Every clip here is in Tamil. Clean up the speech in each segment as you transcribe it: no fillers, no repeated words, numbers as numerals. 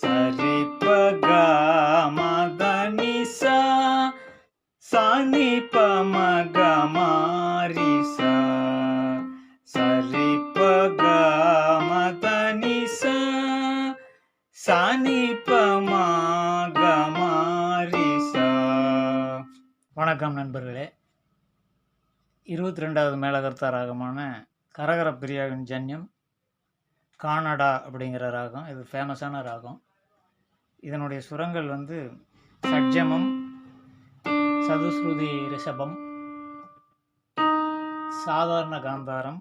சரி பக மதனி சா சானி பமக மாரி சா சரி பக மதனி சா சானி பமக மாரி சா. வணக்கம் நண்பர்களே. 22வது மேலகர்த்தா ராகமான கரகரப்பிரியாவின் ஜன்யம் கானடா அப்படிங்கிற ராகம். இது ஃபேமஸான ராகம். இதனுடைய சுரங்கள் சட்ஜமம், சதுஸ்ருதி ரிஷபம், சாதாரண காந்தாரம்,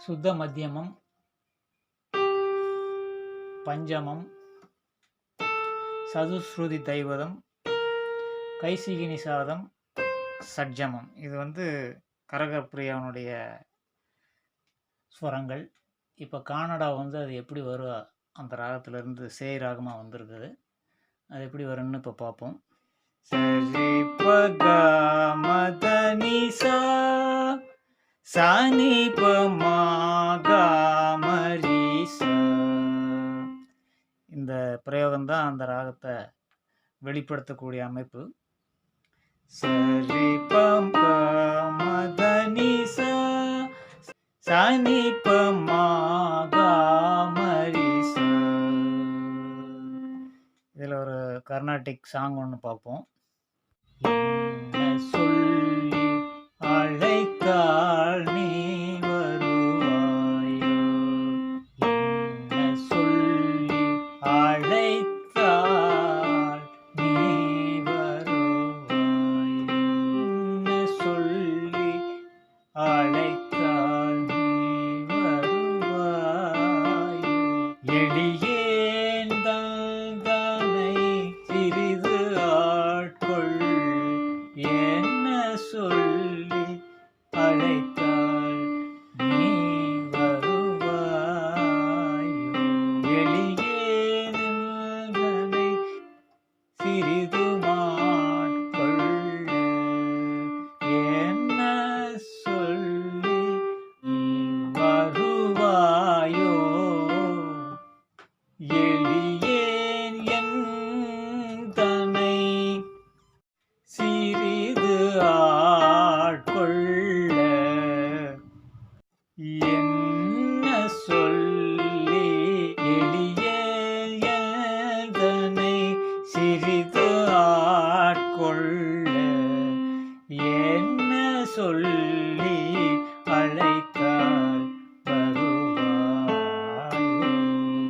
சுத்த மத்தியமம், பஞ்சமம், சதுஸ்ருதி தைவதம், கைசிகி நிசாதம், சட்ஜமம். இது கரகரப்பிரியாவனுடைய ஸ்வரங்கள். இப்போ கானடா அது எப்படி வரும், அந்த ராகத்திலேருந்து சேய் ராகமாக வந்திருக்குது. அது எப்படி வரும்னு இப்போ பார்ப்போம். சரி பக மதனி சா சானி பமக மரி சா. இந்த பிரயோகம்தான் அந்த ராகத்தை வெளிப்படுத்தக்கூடிய அமைப்பு. சரி பம மதனி சா சானி பமக மரி சா. இதில் ஒரு கர்நாடிக் சாங் ஒன்று பார்ப்போம். என்ன சொல்லி அழைத்தாள் நீ வருவாயோ, என்ன சொல்லி அழைத்தாள் நீ வருவாயோ, என்ன சொல்லி அழைத்தாள் நீ வருவாயோ, எளியேன் தந்தனை சிறிது ஆட்கொள், என்ன சொல்லி அழைத்த